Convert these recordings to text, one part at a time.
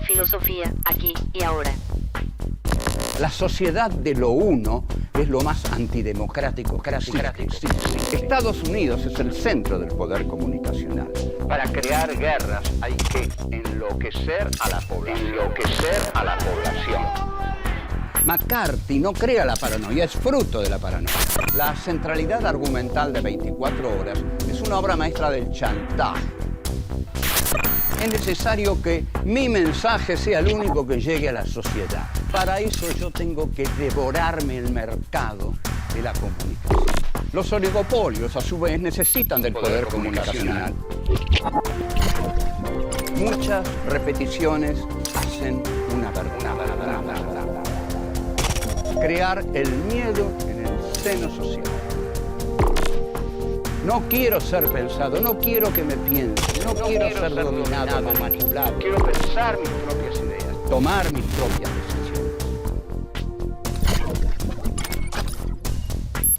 Filosofía, aquí y ahora. La sociedad de lo uno es lo más antidemocrático que existe. Estados Unidos es el centro del poder comunicacional. Para crear guerras hay que enloquecer a la población. McCarthy no crea la paranoia, es fruto de la paranoia. La centralidad argumental de 24 horas es una obra maestra del chantaje. Es necesario que mi mensaje sea el único que llegue a la sociedad. Para eso yo tengo que devorarme el mercado de la comunicación. Los oligopolios, a su vez, necesitan del poder comunicacional. Muchas repeticiones hacen una verdad. Crear el miedo en el seno social. No quiero ser pensado, no quiero que me piensen, no quiero ser dominado, manipulado. Quiero pensar mis propias ideas, tomar mis propias decisiones.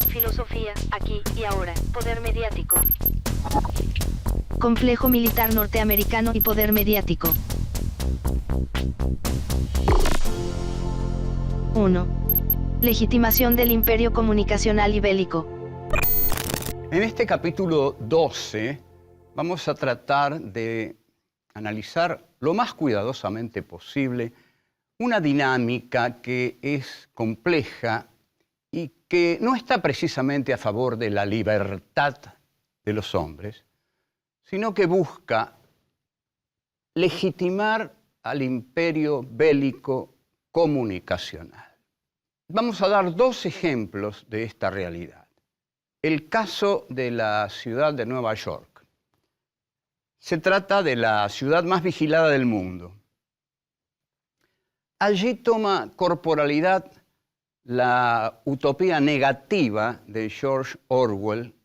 Filosofía, aquí y ahora. Poder mediático. Complejo militar norteamericano y poder mediático. 1. Legitimación del imperio comunicacional y bélico. En este capítulo 12 vamos a tratar de analizar lo más cuidadosamente posible una dinámica que es compleja y que no está precisamente a favor de la libertad de los hombres, sino que busca legitimar al imperio bélico comunicacional. Vamos a dar dos ejemplos de esta realidad. El caso de la ciudad de Nueva York. Se trata de la ciudad más vigilada del mundo. Allí toma corporalidad la utopía negativa de George Orwell,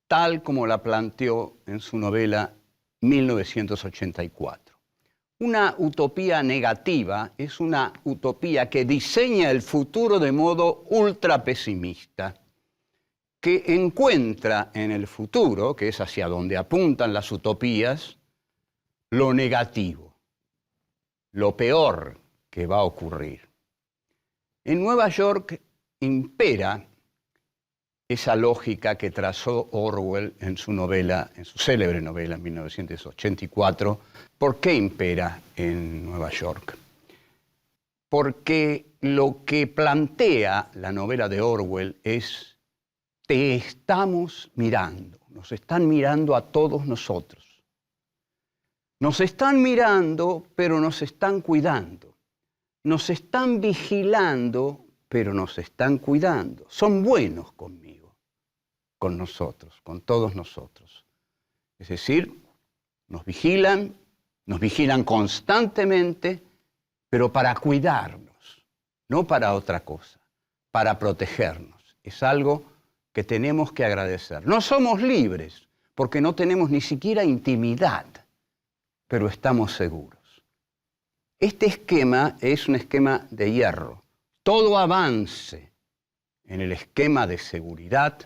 tal como la planteó en su novela 1984. Una utopía negativa es una utopía que diseña el futuro de modo ultra pesimista, que encuentra en el futuro, que es hacia donde apuntan las utopías, lo negativo, lo peor que va a ocurrir. En Nueva York impera esa lógica que trazó Orwell en su novela, en su célebre novela en 1984. ¿Por qué impera en Nueva York? Porque lo que plantea la novela de Orwell es: te estamos mirando, nos están mirando a todos nosotros. Nos están mirando, pero nos están cuidando. Nos están vigilando, pero nos están cuidando. Son buenos conmigo, con nosotros, con todos nosotros. Es decir, nos vigilan constantemente, pero para cuidarnos, no para otra cosa, para protegernos. Es algo que tenemos que agradecer. No somos libres, porque no tenemos ni siquiera intimidad, pero estamos seguros. Este esquema es un esquema de hierro. Todo avance en el esquema de seguridad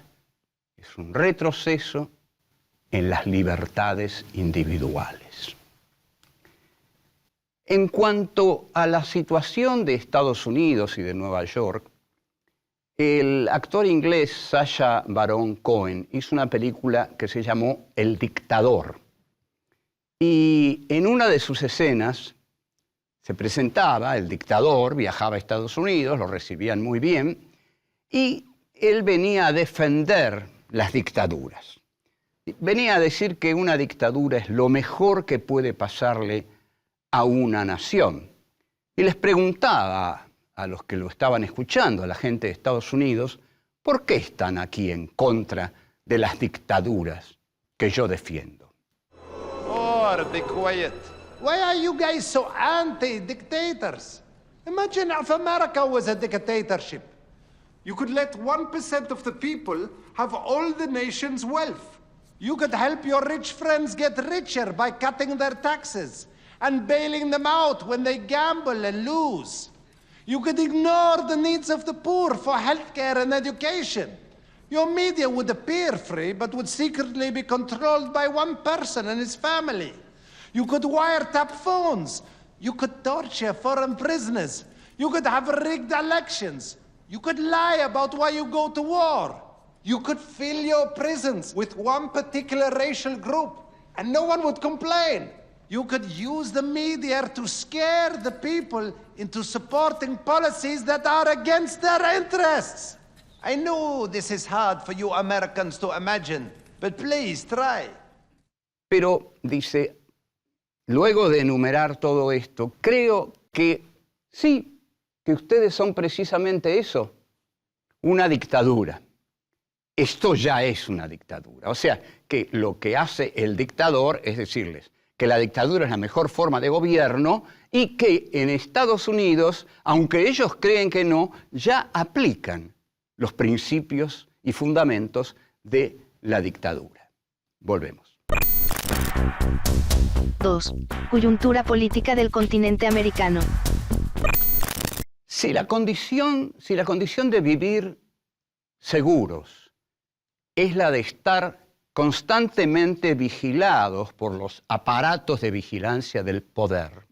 es un retroceso en las libertades individuales. En cuanto a la situación de Estados Unidos y de Nueva York, el actor inglés Sacha Baron Cohen hizo una película que se llamó El Dictador. Y en una de sus escenas se presentaba, el dictador viajaba a Estados Unidos, lo recibían muy bien, y él venía a defender las dictaduras. Venía a decir que una dictadura es lo mejor que puede pasarle a una nación. Y les preguntaba a los que lo estaban escuchando, a la gente de Estados Unidos, ¿por qué están aquí en contra de las dictaduras que yo defiendo? Oh, be quiet. Why are you guys so anti-dictators? Imagine if America was a dictatorship. You could let 1% of the people have all the nation's wealth. You could help your rich friends get richer by cutting their taxes and bailing them out when they gamble and lose. You could ignore the needs of the poor for healthcare and education. Your media would appear free, but would secretly be controlled by one person and his family. You could wiretap phones, You could torture foreign prisoners. You could have rigged elections. You could lie about why you go to war. You could fill your prisons with one particular racial group, and no one would complain. You could use the media to scare the people into supporting policies that are against their interests. I know this is hard for you Americans to imagine, but please try. Pero, dice, luego de enumerar todo esto, creo que sí, que ustedes son precisamente eso, una dictadura. Esto ya es una dictadura. O sea, que lo que hace el dictador es decirles que la dictadura es la mejor forma de gobierno y que en Estados Unidos, aunque ellos creen que no, ya aplican los principios y fundamentos de la dictadura. Volvemos. 2. Coyuntura política del continente americano. Si la condición de vivir seguros es la de estar constantemente vigilados por los aparatos de vigilancia del poder,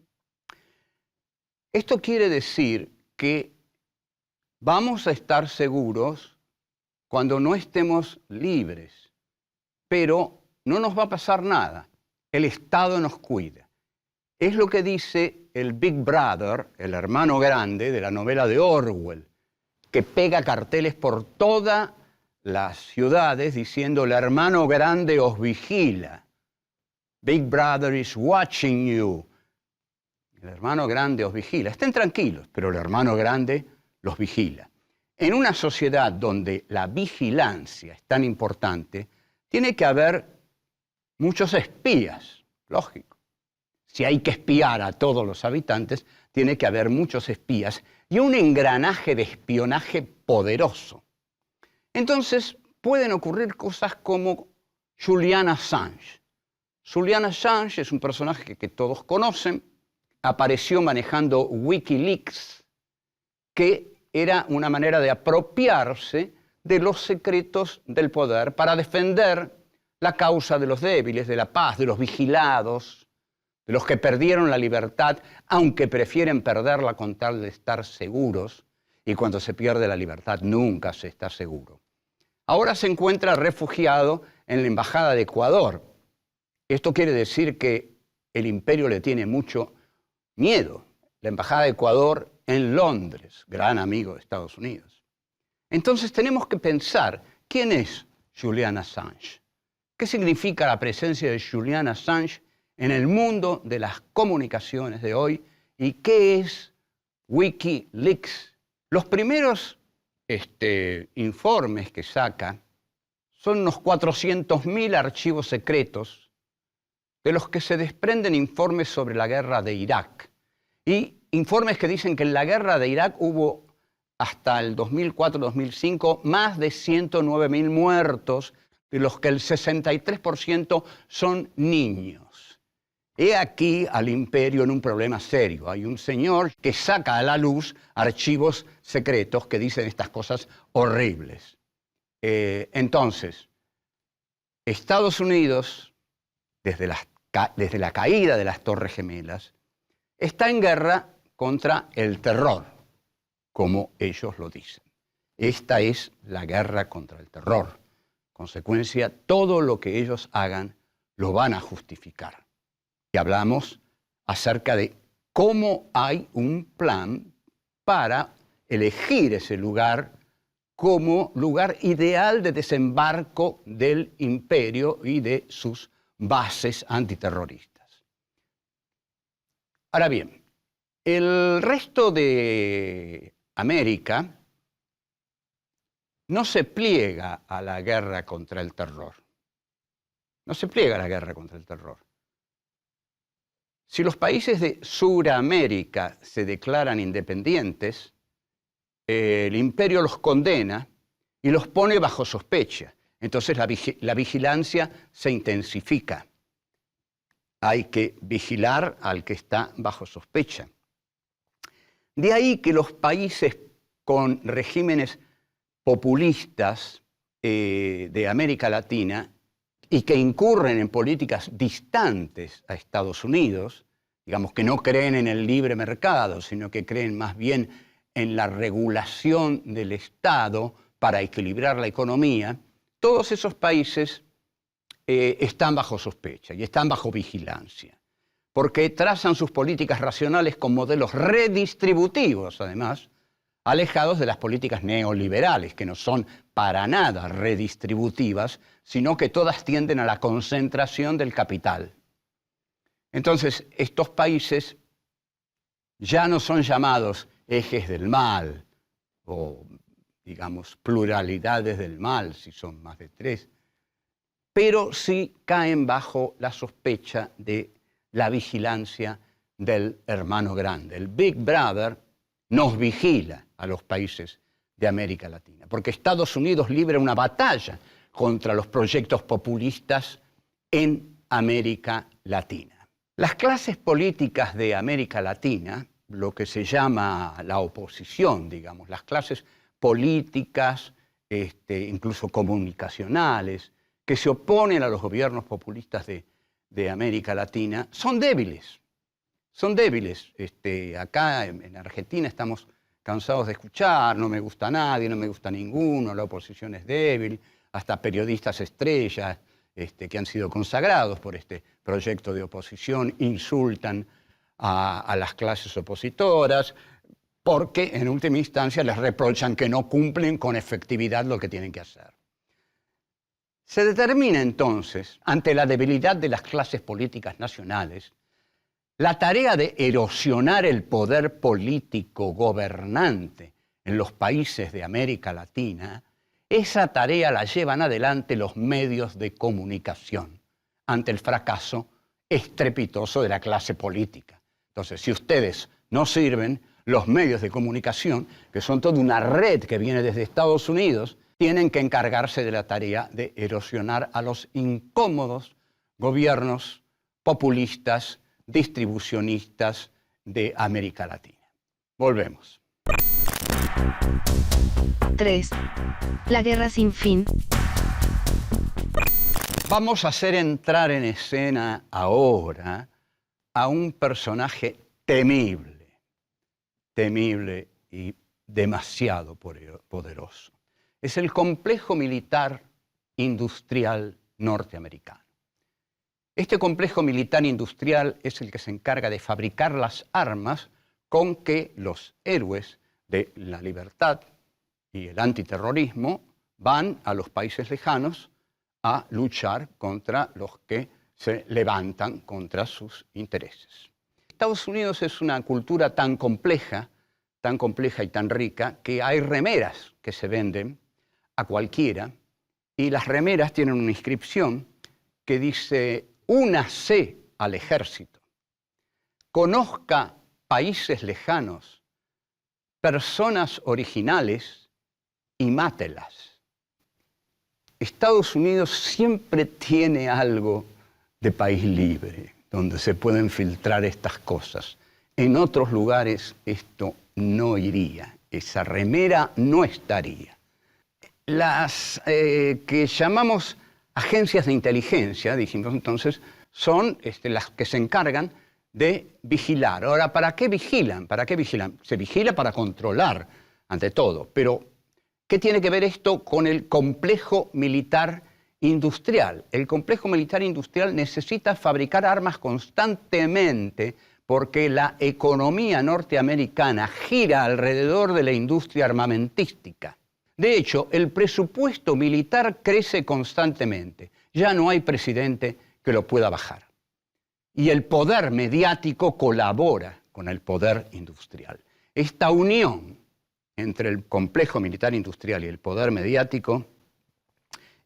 esto quiere decir que vamos a estar seguros cuando no estemos libres, pero no nos va a pasar nada. El Estado nos cuida. Es lo que dice el Big Brother, el hermano grande de la novela de Orwell, que pega carteles por todas las ciudades diciendo el hermano grande os vigila. Big Brother is watching you. El hermano grande os vigila. Estén tranquilos, pero el hermano grande los vigila. En una sociedad donde la vigilancia es tan importante, tiene que haber muchos espías, lógico. Si hay que espiar a todos los habitantes, tiene que haber muchos espías y un engranaje de espionaje poderoso. Entonces, pueden ocurrir cosas como Julian Assange. Julian Assange es un personaje que todos conocen, apareció manejando Wikileaks, que era una manera de apropiarse de los secretos del poder para defender la causa de los débiles, de la paz, de los vigilados, de los que perdieron la libertad, aunque prefieren perderla con tal de estar seguros, y cuando se pierde la libertad nunca se está seguro. Ahora se encuentra refugiado en la Embajada de Ecuador. Esto quiere decir que el imperio le tiene mucho miedo. La Embajada de Ecuador en Londres, gran amigo de Estados Unidos. Entonces tenemos que pensar, ¿quién es Julian Assange? ¿Qué significa la presencia de Julian Assange en el mundo de las comunicaciones de hoy? ¿Y qué es Wikileaks? Los primeros informes que saca son unos 400.000 archivos secretos de los que se desprenden informes sobre la guerra de Irak. Y informes que dicen que en la guerra de Irak hubo hasta el 2004-2005 más de 109.000 muertos, de los que el 63% son niños. He aquí al imperio en un problema serio. Hay un señor que saca a la luz archivos secretos que dicen estas cosas horribles. Entonces, Estados Unidos, desde la caída de las Torres Gemelas, está en guerra contra el terror, como ellos lo dicen. Esta es la guerra contra el terror. Consecuencia, todo lo que ellos hagan lo van a justificar. Y hablamos acerca de cómo hay un plan para elegir ese lugar como lugar ideal de desembarco del imperio y de sus bases antiterroristas. Ahora bien, el resto de América no se pliega a la guerra contra el terror. No se pliega a la guerra contra el terror. Si los países de Sudamérica se declaran independientes, el imperio los condena y los pone bajo sospecha. Entonces la vigilancia se intensifica. Hay que vigilar al que está bajo sospecha. De ahí que los países con regímenes populistas de América Latina y que incurren en políticas distantes a Estados Unidos, digamos que no creen en el libre mercado, sino que creen más bien en la regulación del Estado para equilibrar la economía, todos esos países están bajo sospecha y están bajo vigilancia, porque trazan sus políticas racionales con modelos redistributivos, además, alejados de las políticas neoliberales, que no son para nada redistributivas, sino que todas tienden a la concentración del capital. Entonces, estos países ya no son llamados ejes del mal, o, digamos, pluralidades del mal, si son más de 3, pero sí caen bajo la sospecha de la vigilancia del hermano grande. El Big Brother nos vigila a los países de América Latina, porque Estados Unidos libra una batalla contra los proyectos populistas en América Latina. Las clases políticas de América Latina, lo que se llama la oposición, digamos, las clases políticas, incluso comunicacionales, que se oponen a los gobiernos populistas de América Latina, son débiles. Son débiles. Acá en Argentina estamos cansados de escuchar, no me gusta nadie, no me gusta ninguno, la oposición es débil, hasta periodistas estrellas que han sido consagrados por este proyecto de oposición insultan a las clases opositoras, porque en última instancia les reprochan que no cumplen con efectividad lo que tienen que hacer. Se determina entonces, ante la debilidad de las clases políticas nacionales, la tarea de erosionar el poder político gobernante en los países de América Latina. Esa tarea la llevan adelante los medios de comunicación ante el fracaso estrepitoso de la clase política. Entonces, si ustedes no sirven, los medios de comunicación, que son toda una red que viene desde Estados Unidos, tienen que encargarse de la tarea de erosionar a los incómodos gobiernos populistas, distribucionistas de América Latina. Volvemos. 3. La guerra sin fin. Vamos a hacer entrar en escena ahora a un personaje temible, temible y demasiado poderoso. Es el complejo militar industrial norteamericano. Este complejo militar industrial es el que se encarga de fabricar las armas con que los héroes de la libertad y el antiterrorismo van a los países lejanos a luchar contra los que se levantan contra sus intereses. Estados Unidos es una cultura tan compleja y tan rica, que hay remeras que se venden a cualquiera, y las remeras tienen una inscripción que dice: únase al ejército, conozca países lejanos, personas originales y mátelas. Estados Unidos siempre tiene algo de país libre, donde se pueden filtrar estas cosas. En otros lugares esto no iría, esa remera no estaría. Las que llamamos agencias de inteligencia, dijimos entonces, son las que se encargan de vigilar. Ahora, ¿para qué vigilan? ¿Para qué vigilan? Se vigila para controlar, ante todo. Pero, ¿qué tiene que ver esto con el complejo militar industrial? El complejo militar industrial necesita fabricar armas constantemente porque la economía norteamericana gira alrededor de la industria armamentística. De hecho, el presupuesto militar crece constantemente. Ya no hay presidente que lo pueda bajar. Y el poder mediático colabora con el poder industrial. Esta unión entre el complejo militar industrial y el poder mediático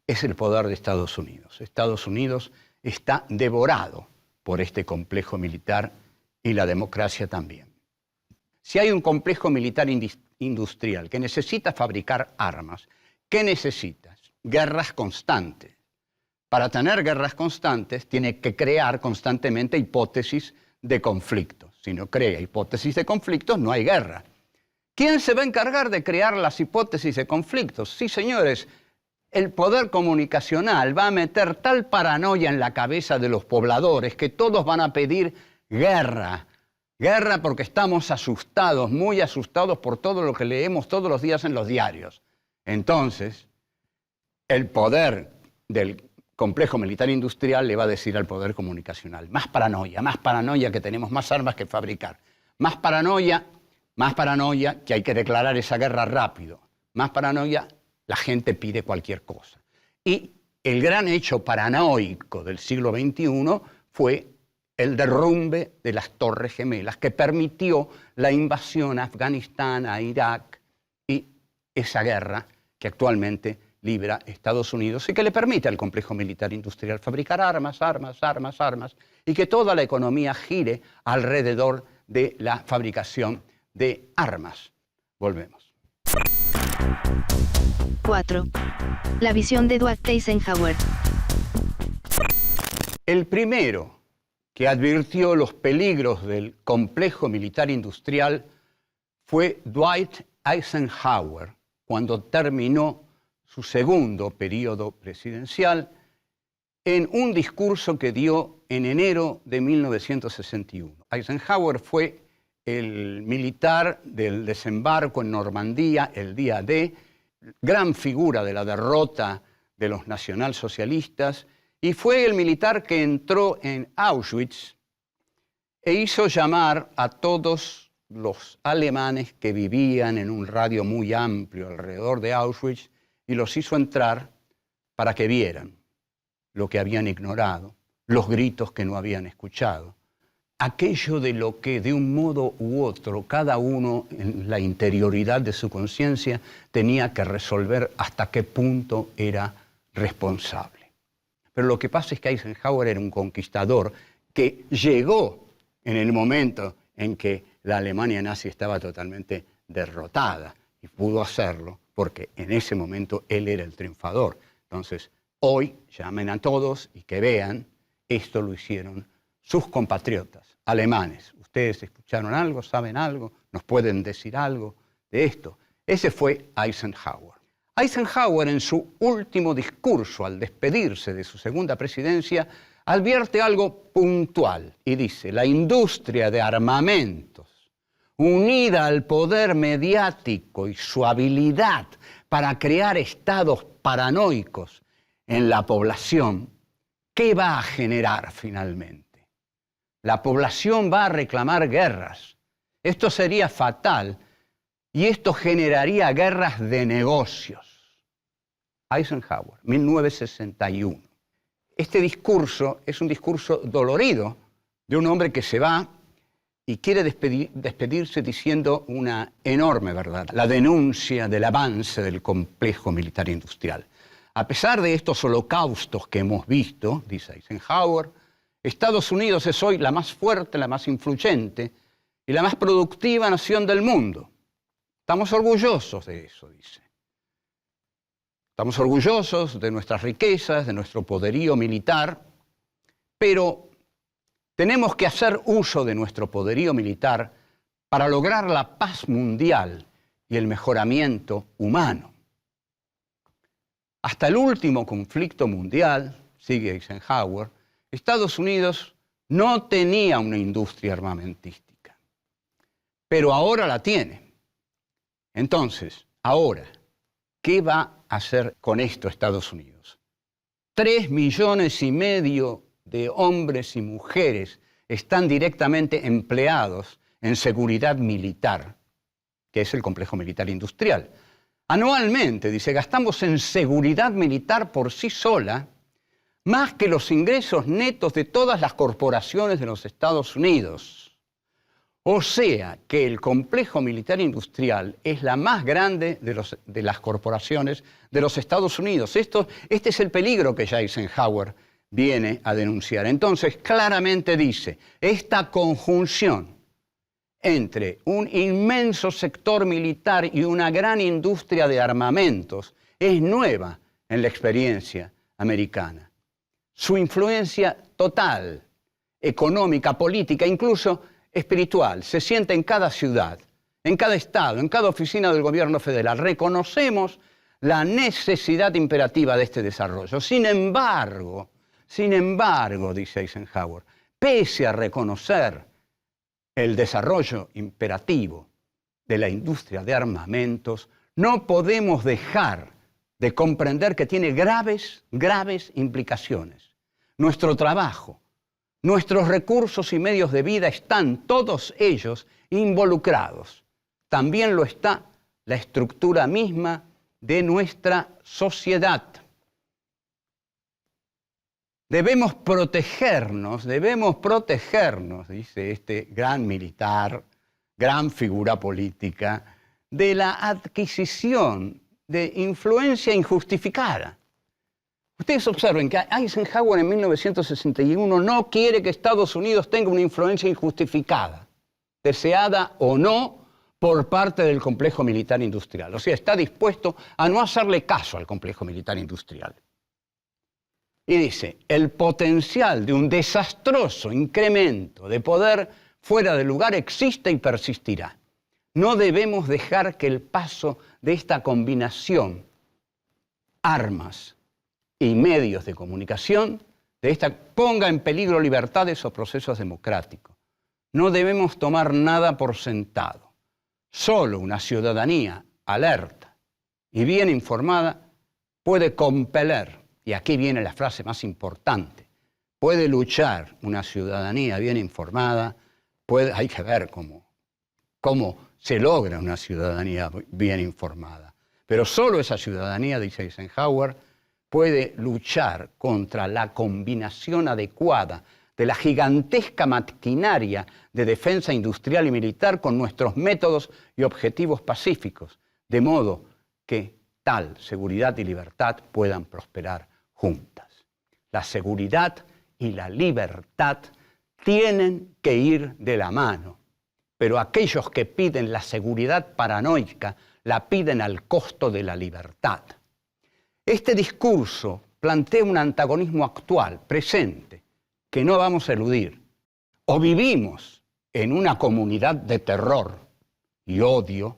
es el poder de Estados Unidos. Estados Unidos está devorado por este complejo militar y la democracia también. Si hay un complejo militar industrial que necesita fabricar armas, ¿qué necesitas? Guerras constantes. Para tener guerras constantes tiene que crear constantemente hipótesis de conflictos. Si no crea hipótesis de conflictos, no hay guerra. ¿Quién se va a encargar de crear las hipótesis de conflictos? Sí, señores, el poder comunicacional va a meter tal paranoia en la cabeza de los pobladores que todos van a pedir guerra. Guerra porque estamos asustados, muy asustados por todo lo que leemos todos los días en los diarios. Entonces, el poder del complejo militar industrial le va a decir al poder comunicacional: más paranoia que tenemos más armas que fabricar, más paranoia que hay que declarar esa guerra rápido, más paranoia, la gente pide cualquier cosa. Y el gran hecho paranoico del siglo XXI fue el derrumbe de las Torres Gemelas, que permitió la invasión a Afganistán, a Irak, y esa guerra que actualmente libra Estados Unidos y que le permite al complejo militar industrial fabricar armas, y que toda la economía gire alrededor de la fabricación de armas. Volvemos. 4. La visión de Dwight Eisenhower. El primero que advirtió los peligros del complejo militar industrial fue Dwight Eisenhower, cuando terminó su segundo periodo presidencial, en un discurso que dio en enero de 1961. Eisenhower fue el militar del desembarco en Normandía el día D, gran figura de la derrota de los nacionalsocialistas, y fue el militar que entró en Auschwitz e hizo llamar a todos los alemanes que vivían en un radio muy amplio alrededor de Auschwitz y los hizo entrar para que vieran lo que habían ignorado, los gritos que no habían escuchado, aquello de lo que de un modo u otro cada uno en la interioridad de su conciencia tenía que resolver hasta qué punto era responsable. Pero lo que pasa es que Eisenhower era un conquistador que llegó en el momento en que la Alemania nazi estaba totalmente derrotada, y pudo hacerlo porque en ese momento él era el triunfador. Entonces, hoy llamen a todos y que vean, esto lo hicieron sus compatriotas alemanes. ¿Ustedes escucharon algo? ¿Saben algo? ¿Nos pueden decir algo de esto? Ese fue Eisenhower. Eisenhower, en su último discurso al despedirse de su segunda presidencia, advierte algo puntual y dice: la industria de armamentos, unida al poder mediático y su habilidad para crear estados paranoicos en la población, ¿qué va a generar finalmente? La población va a reclamar guerras. Esto sería fatal y esto generaría guerras de negocios. Eisenhower, 1961. Este discurso es un discurso dolorido de un hombre que se va y quiere despedirse diciendo una enorme verdad: la denuncia del avance del complejo militar industrial. A pesar de estos holocaustos que hemos visto, dice Eisenhower, Estados Unidos es hoy la más fuerte, la más influyente y la más productiva nación del mundo. Estamos orgullosos de eso, dice. Estamos orgullosos de nuestras riquezas, de nuestro poderío militar, pero tenemos que hacer uso de nuestro poderío militar para lograr la paz mundial y el mejoramiento humano. Hasta el último conflicto mundial, sigue Eisenhower, Estados Unidos no tenía una industria armamentística, pero ahora la tiene. Entonces, ahora, ¿qué va a hacer con esto Estados Unidos? 3,5 millones de hombres y mujeres están directamente empleados en seguridad militar, que es el complejo militar industrial. Anualmente, dice, gastamos en seguridad militar por sí sola más que los ingresos netos de todas las corporaciones de los Estados Unidos. O sea que el complejo militar industrial es la más grande de las corporaciones de los Estados Unidos. Este es el peligro que ya Eisenhower viene a denunciar. Entonces, claramente dice, esta conjunción entre un inmenso sector militar y una gran industria de armamentos es nueva en la experiencia americana. Su influencia total, económica, política, incluso espiritual, se siente en cada ciudad, en cada estado, en cada oficina del gobierno federal. Reconocemos la necesidad imperativa de este desarrollo. Sin embargo, dice Eisenhower, pese a reconocer el desarrollo imperativo de la industria de armamentos, no podemos dejar de comprender que tiene graves implicaciones. Nuestro trabajo, nuestros recursos y medios de vida están todos ellos involucrados. También lo está la estructura misma de nuestra sociedad. Debemos protegernos, dice este gran militar, gran figura política, de la adquisición de influencia injustificada. Ustedes observen que Eisenhower en 1961 no quiere que Estados Unidos tenga una influencia injustificada, deseada o no, por parte del complejo militar industrial. O sea, está dispuesto a no hacerle caso al complejo militar industrial. Y dice, el potencial de un desastroso incremento de poder fuera de lugar existe y persistirá. No debemos dejar que el paso de esta combinación, armas y medios de comunicación, ponga en peligro libertades o procesos democráticos. No debemos tomar nada por sentado. Solo una ciudadanía alerta y bien informada puede compeler, y aquí viene la frase más importante, puede luchar una ciudadanía bien informada, hay que ver cómo se logra una ciudadanía bien informada. Pero solo esa ciudadanía, dice Eisenhower, puede luchar contra la combinación adecuada de la gigantesca maquinaria de defensa industrial y militar con nuestros métodos y objetivos pacíficos, de modo que tal seguridad y libertad puedan prosperar juntas. La seguridad y la libertad tienen que ir de la mano, pero aquellos que piden la seguridad paranoica la piden al costo de la libertad. Este discurso plantea un antagonismo actual, presente, que no vamos a eludir. O vivimos en una comunidad de terror y odio,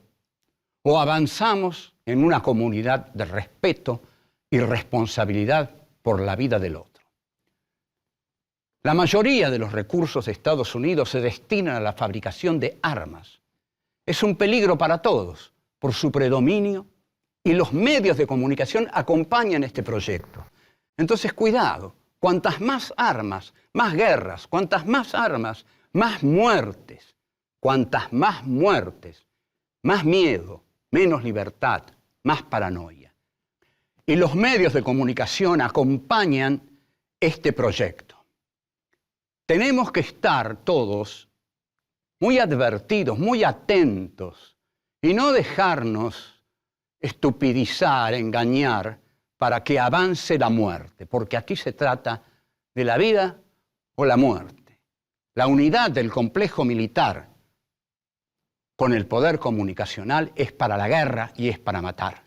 o avanzamos en una comunidad de respeto y responsabilidad por la vida del otro. La mayoría de los recursos de Estados Unidos se destinan a la fabricación de armas. Es un peligro para todos por su predominio y los medios de comunicación acompañan este proyecto. Entonces, cuidado, cuantas más armas, más guerras, cuantas más armas, más muertes, cuantas más muertes, más miedo, menos libertad, más paranoia. Y los medios de comunicación acompañan este proyecto. Tenemos que estar todos muy advertidos, muy atentos y no dejarnos estupidizar, engañar para que avance la muerte, porque aquí se trata de la vida o la muerte. La unidad del complejo militar con el poder comunicacional es para la guerra y es para matar.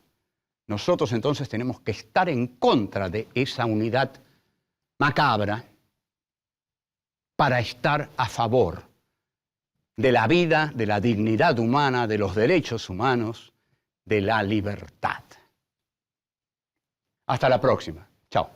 Nosotros entonces tenemos que estar en contra de esa unidad macabra para estar a favor de la vida, de la dignidad humana, de los derechos humanos, de la libertad. Hasta la próxima. Chao.